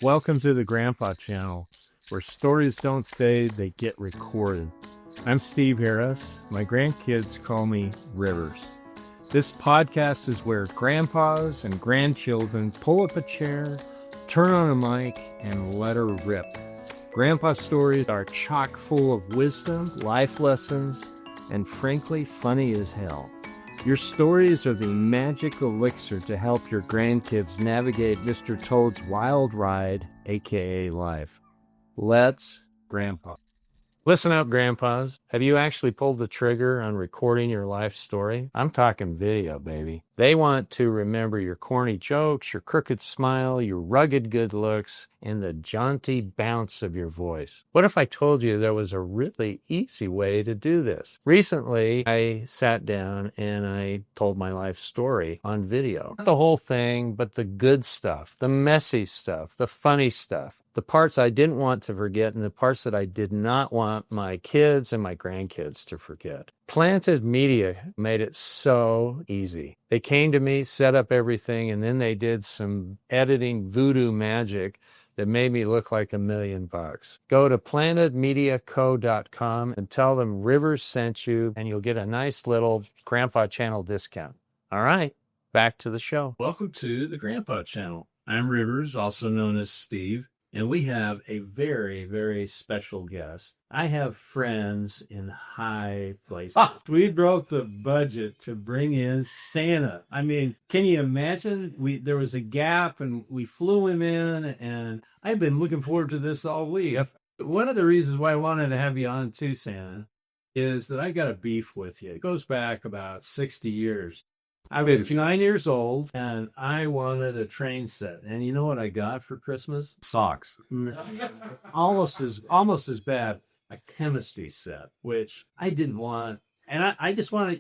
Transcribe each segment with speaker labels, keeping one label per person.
Speaker 1: Welcome to the Grandpa Channel, where stories don't fade, they get recorded. I'm Steve Harris. My grandkids call me Rivers. This podcast is where grandpas and grandchildren pull up a chair, turn on a mic, and let her rip. Grandpa stories are chock full of wisdom, life lessons, and frankly, funny as hell. Your stories are the magic elixir to help your grandkids navigate Mr. Toad's wild ride, aka life. Let's Grandpa. Listen up, grandpas. Have you actually pulled the trigger on recording your life story? I'm talking video, baby. They want to remember your corny jokes, your crooked smile, your rugged good looks, and the jaunty bounce of your voice. What if I told you there was a really easy way to do this? Recently, I sat down and I told my life story on video. Not the whole thing, but the good stuff, the messy stuff, the funny stuff. The parts I didn't want to forget and the parts that I did not want my kids and my grandkids to forget. Planted Media made it so easy. They came to me, set up everything, and then they did some editing voodoo magic that made me look like $1 million. Go to plantedmediaco.com and tell them Rivers sent you, and you'll get a nice little Grandpa Channel discount. All right, back to the show. Welcome to the Grandpa Channel. I'm Rivers, also known as Steve. And we have a very, very special guest. I have friends in high places. We broke the budget to bring in Santa. I mean, can you imagine? There was a gap and we flew him in, and I've been looking forward to this all week. One of the reasons why I wanted to have you on too, Santa, is that I got a beef with you. It goes back about 60 years. I was 9 years old, and I wanted a train set. And you know what I got for Christmas?
Speaker 2: Socks.
Speaker 1: Almost as bad, a chemistry set, which I didn't want. And I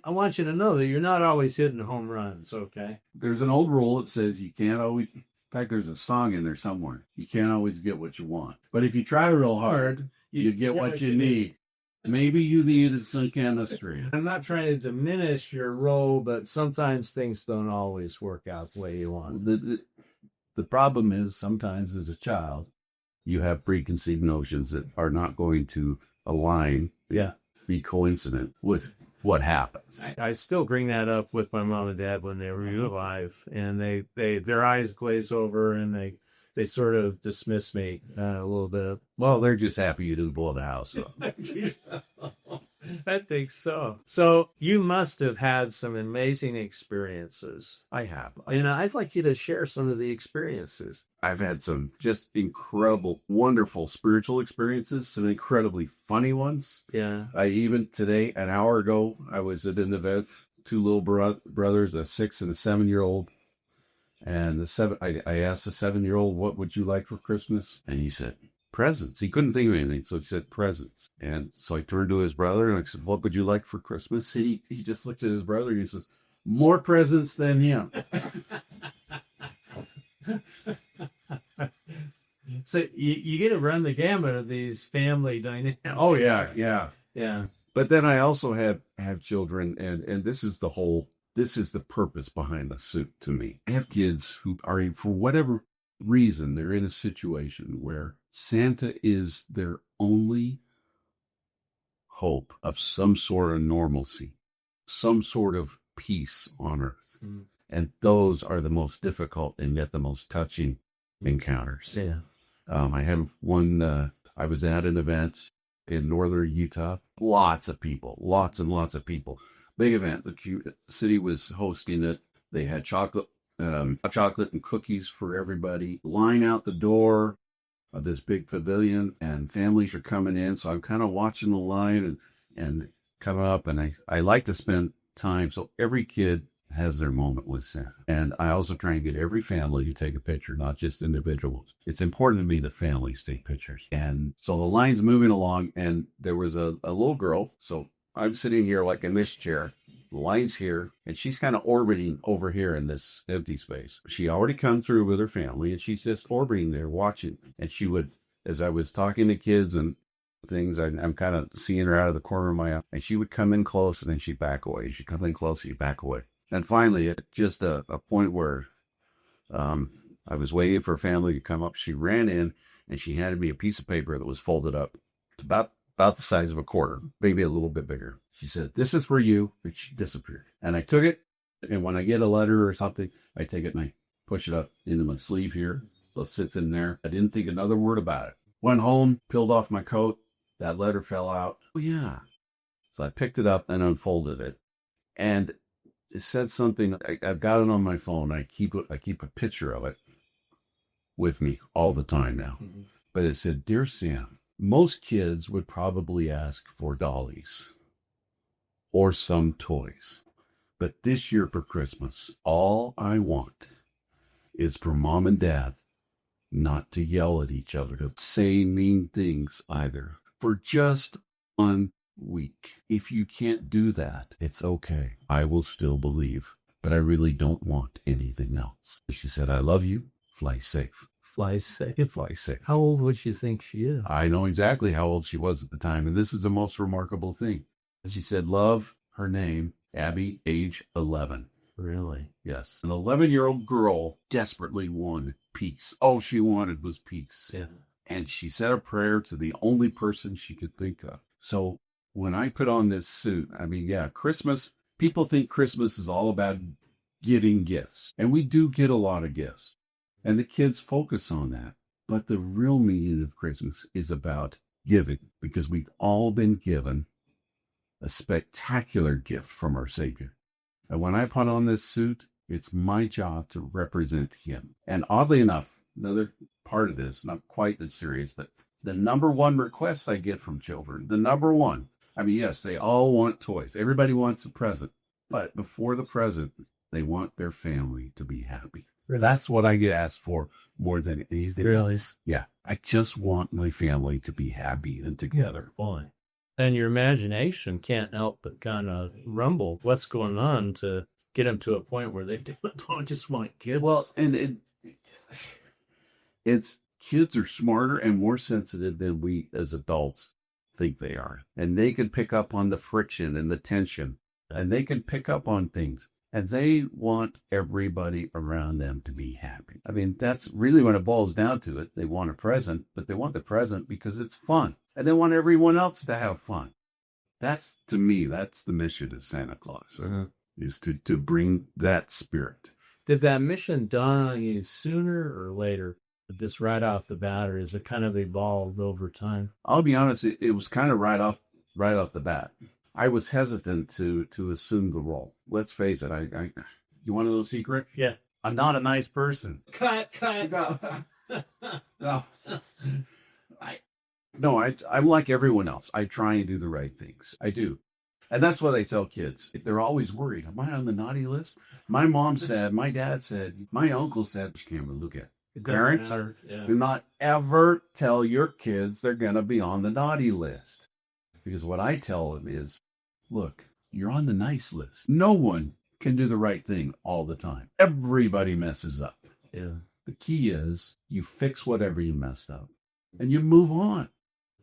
Speaker 1: want you to know that you're not always hitting home runs, okay?
Speaker 2: There's an old rule that says you can't always, in fact, there's a song in there somewhere. You can't always get what you want. But if you try real hard, you get what you need. Maybe you needed some chemistry.
Speaker 1: I'm not trying to diminish your role, but sometimes things don't always work out the way you want.
Speaker 2: The problem is sometimes as a child, you have preconceived notions that are not going to align, be coincident with what happens.
Speaker 1: I still bring that up with my mom and dad when they were alive, and their eyes glaze over and they sort of dismiss me a little bit.
Speaker 2: Well, they're just happy you didn't blow the house up.
Speaker 1: I think so. So you must have had some amazing experiences.
Speaker 2: I have.
Speaker 1: And I'd like you to share some of the experiences.
Speaker 2: I've had some just incredible, wonderful spiritual experiences, some incredibly funny ones.
Speaker 1: Yeah.
Speaker 2: I even today, an hour ago, I was at an event, two little brothers, a 6 and a 7-year-old. And I asked the 7-year-old, what would you like for Christmas? And he said, presents. He couldn't think of anything, so he said presents. And so I turned to his brother and I said, what would you like for Christmas? He just looked at his brother and he says, more presents than him.
Speaker 1: So you get to run the gamut of these family dynamics.
Speaker 2: Oh, yeah.
Speaker 1: Yeah.
Speaker 2: But then I also have children, and this is the purpose behind the suit to me. I have kids who are, for whatever reason, they're in a situation where Santa is their only hope of some sort of normalcy, some sort of peace on earth. Mm. And those are the most difficult and yet the most touching encounters.
Speaker 1: Yeah.
Speaker 2: I have one, I was at an event in northern Utah. Lots and lots of people. Big event. The city was hosting it. They had chocolate and cookies for everybody. Line out the door of this big pavilion, and families are coming in. So I'm kind of watching the line and coming up, and I like to spend time. So every kid has their moment with Santa. And I also try and get every family to take a picture, not just individuals. It's important to me that families take pictures. And so the line's moving along, and there was a little girl. So I'm sitting here like in this chair. The line's here, and she's kind of orbiting over here in this empty space. She already come through with her family, and she's just orbiting there watching. And she would, as I was talking to kids and things, I'm kind of seeing her out of the corner of my eye, and she would come in close, and then she'd back away. She'd come in close, she'd back away. And finally, at just a point where I was waiting for a family to come up. She ran in and she handed me a piece of paper that was folded up to about the size of a quarter, maybe a little bit bigger. She said, "This is for you." And she disappeared. And I took it. And when I get a letter or something, I take it and I push it up into my sleeve here. So it sits in there. I didn't think another word about it. Went home, peeled off my coat. That letter fell out. Oh, yeah. So I picked it up and unfolded it. And it said something. I've got it on my phone. I keep a picture of it with me all the time now. Mm-hmm. But it said, "Dear Sam, most kids would probably ask for dollies or some toys. But this year for Christmas, all I want is for Mom and Dad not to yell at each other, to say mean things either, for just 1 week. If you can't do that, it's okay. I will still believe, but I really don't want anything else." She said, "I love you. Fly safe."
Speaker 1: Fly safe.
Speaker 2: Fly safe.
Speaker 1: How old would you think she is?
Speaker 2: I know exactly how old she was at the time, and this is the most remarkable thing. She said, "Love," her name, Abby, age 11.
Speaker 1: Really?
Speaker 2: Yes. An 11-year-old girl desperately wanted peace. All she wanted was peace.
Speaker 1: Yeah.
Speaker 2: And she said a prayer to the only person she could think of. So when I put on this suit, I mean, yeah, Christmas, people think Christmas is all about getting gifts. And we do get a lot of gifts. And the kids focus on that. But the real meaning of Christmas is about giving, because we've all been given a spectacular gift from our Savior. And when I put on this suit, it's my job to represent him. And oddly enough, another part of this, not quite as serious, but the number one request I get from children, the number one, I mean, yes, they all want toys. Everybody wants a present. But before the present, they want their family to be happy.
Speaker 1: Really?
Speaker 2: That's what I get asked for more than anything
Speaker 1: Really?
Speaker 2: else. Yeah. I just want my family to be happy and together.
Speaker 1: Boy. And your imagination can't help but kind of rumble what's going on to get them to a point where they don't just want kids.
Speaker 2: Well, and it's kids are smarter and more sensitive than we as adults think they are. And they can pick up on the friction and the tension. And they can pick up on things. And they want everybody around them to be happy. I mean, that's really when it boils down to it. They want a present, but they want the present because it's fun. And they want everyone else to have fun. That's, to me, that's the mission of Santa Claus, is to bring that spirit.
Speaker 1: Did that mission dawn on you sooner or later? Just right off the bat, or is it kind of evolved over time?
Speaker 2: I'll be honest, it was kind of right off the bat. I was hesitant to assume the role. Let's face it. You want to know a secret?
Speaker 1: Yeah.
Speaker 2: I'm not a nice person.
Speaker 1: Cut.
Speaker 2: No. I'm like everyone else. I try and do the right things. I do. And that's what I tell kids. They're always worried. Am I on the naughty list? My mom said, my dad said, my uncle said, camera, look at it. Parents, do not ever tell your kids they're going to be on the naughty list. Because what I tell them is, look, you're on the nice list. No one can do the right thing all the time. Everybody messes up.
Speaker 1: Yeah.
Speaker 2: The key is you fix whatever you messed up and you move on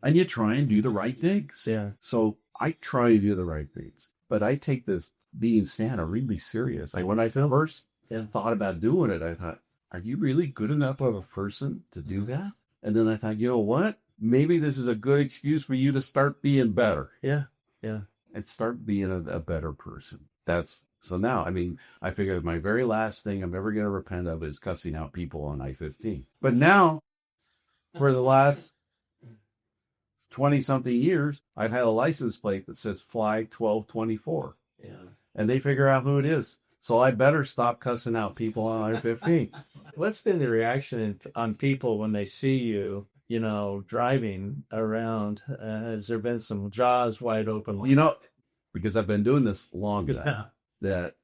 Speaker 2: and you try and do the right things.
Speaker 1: Yeah.
Speaker 2: So I try to do the right things, but I take this being Santa really serious. Like when I first thought about doing it, I thought, are you really good enough of a person to do that? And then I thought, you know what? Maybe this is a good excuse for you to start being better.
Speaker 1: Yeah.
Speaker 2: And start being a better person. So now, I mean, I figure my very last thing I'm ever going to repent of is cussing out people on I-15. But now, for the last 20-something years, I've had a license plate that says Fly 1224.
Speaker 1: Yeah.
Speaker 2: And they figure out who it is. So I better stop cussing out people on I-15.
Speaker 1: What's been the reaction on people when they see you, driving around? Has there been some jaws wide open?
Speaker 2: Because I've been doing this long enough that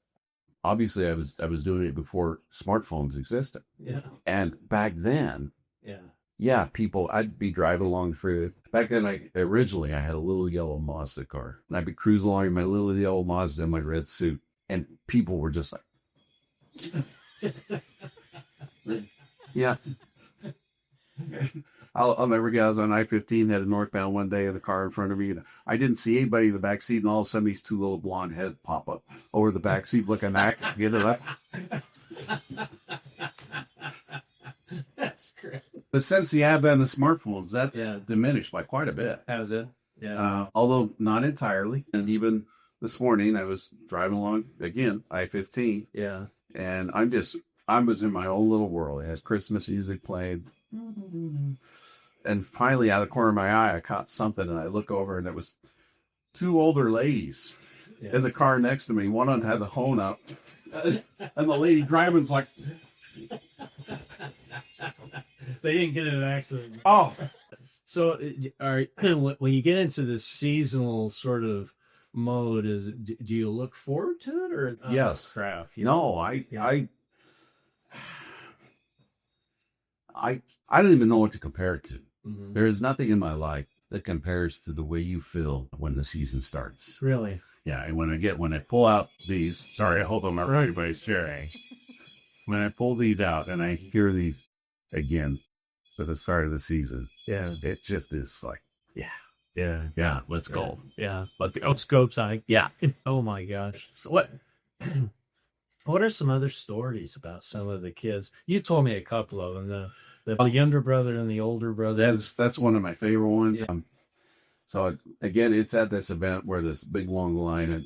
Speaker 2: obviously I was doing it before smartphones existed.
Speaker 1: Yeah.
Speaker 2: And back then, people, I'd be driving along the freeway. Back then, I had a little yellow Mazda car. And I'd be cruising along in my little yellow Mazda in my red suit. And people were just like, yeah. I'll never get. I was on I-15 headed northbound one day in the car in front of me. And I didn't see anybody in the back seat, and all of a sudden these two little blonde heads pop up over the back seat looking back, get it up. But since the advent of smartphones, that's
Speaker 1: Yeah.
Speaker 2: diminished by quite a bit.
Speaker 1: Has it? Yeah.
Speaker 2: Although not entirely. And even this morning, I was driving along again, I-15,
Speaker 1: Yeah.
Speaker 2: and I was in my own little world. I had Christmas music playing. And finally, out of the corner of my eye, I caught something, and I look over, and it was two older ladies in the car next to me. One of them had the horn up, and the lady driving's like,
Speaker 1: They didn't get in an accident.
Speaker 2: oh.
Speaker 1: So, when you get into this seasonal sort of mode, do you look forward to it, or
Speaker 2: Yes.
Speaker 1: craft?
Speaker 2: No, I don't even know what to compare it to.
Speaker 1: Mm-hmm.
Speaker 2: There is nothing in my life that compares to the way you feel when the season starts.
Speaker 1: Really?
Speaker 2: Yeah, and when I pull out these, sorry, hold on, everybody's sharing. When I pull these out and I hear these again for the start of the season,
Speaker 1: Yeah.
Speaker 2: it just is like,
Speaker 1: Yeah.
Speaker 2: let's go.
Speaker 1: Yeah. But the scopes, Oh my gosh. So what are some other stories about some of the kids? You told me a couple of them. The younger brother and the older brother.
Speaker 2: That's one of my favorite ones.
Speaker 1: Yeah.
Speaker 2: So again, it's at this event where this big long line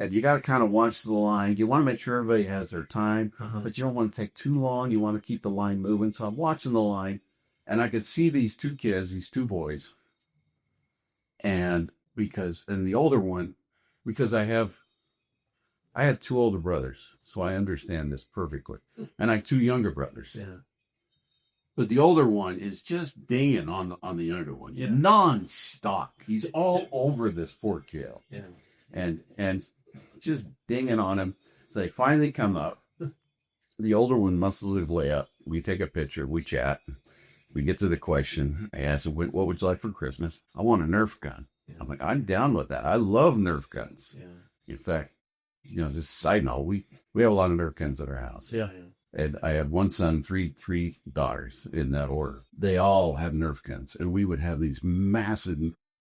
Speaker 2: and you got to kind of watch the line. You want to make sure everybody has their time, but you don't want to take too long. You want to keep the line moving. So I'm watching the line, and I could see these two kids, these two boys, and the older one, because I had two older brothers, so I understand this perfectly, and I had two younger brothers.
Speaker 1: Yeah.
Speaker 2: But the older one is just dinging on the younger one, non-stop. He's all over this forktail, and just dinging on him. So they finally come up. The older one must live way up. We take a picture. We chat. We get to the question. I ask him, what would you like for Christmas? I want a Nerf gun. Yeah. I'm like, I'm down with that. I love Nerf guns. Yeah. In fact, just a side note, we have a lot of Nerf guns at our house.
Speaker 1: Yeah.
Speaker 2: And I had one son, three daughters in that order. They all had Nerf guns, and we would have these massive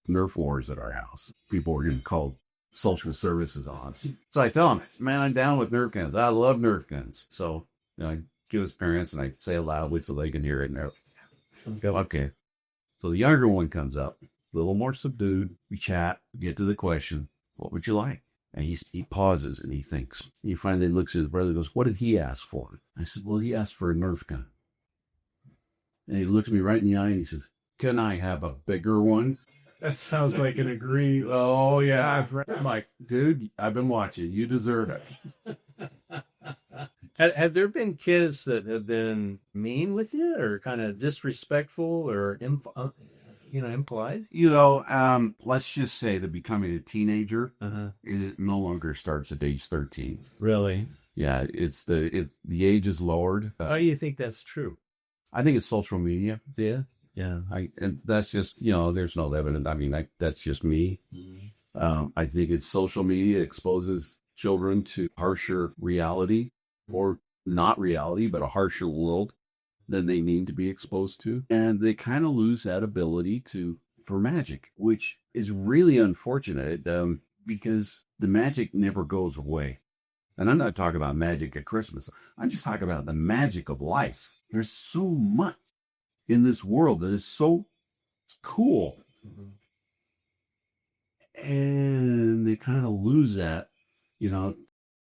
Speaker 2: Nerf wars at our house. People were getting called social services on us. So I tell him, man, I'm down with Nerf guns. I love Nerf guns. So I give his parents, and I say it loudly so they can hear it. And go, okay. So the younger one comes up, a little more subdued. We chat, get to the question, what would you like? And he pauses and he thinks. He finally looks at his brother and goes, what did he ask for? I said, well, he asked for a Nerf gun. And he looked me right in the eye and he says, can I have a bigger one?
Speaker 1: That sounds like an agree.
Speaker 2: Oh, yeah. I'm like, dude, I've been watching. You deserve it.
Speaker 1: Have there been kids that have been mean with you or kind of disrespectful or implied?
Speaker 2: Let's just say that becoming a teenager, it no longer starts at age 13.
Speaker 1: Really?
Speaker 2: Yeah, the age is lowered.
Speaker 1: How do you think that's true?
Speaker 2: I think it's social media.
Speaker 1: Yeah. Yeah.
Speaker 2: And that's just, there's no evidence. I mean, that's just me. Mm-hmm. I think it's social media exposes children to harsher reality, or not reality, but a harsher world than they need to be exposed to. And they kind of lose that ability for magic, which is really unfortunate because the magic never goes away. And I'm not talking about magic at Christmas. I'm just talking about the magic of life. There's so much in this world that is so cool. Mm-hmm. And they kind of lose that,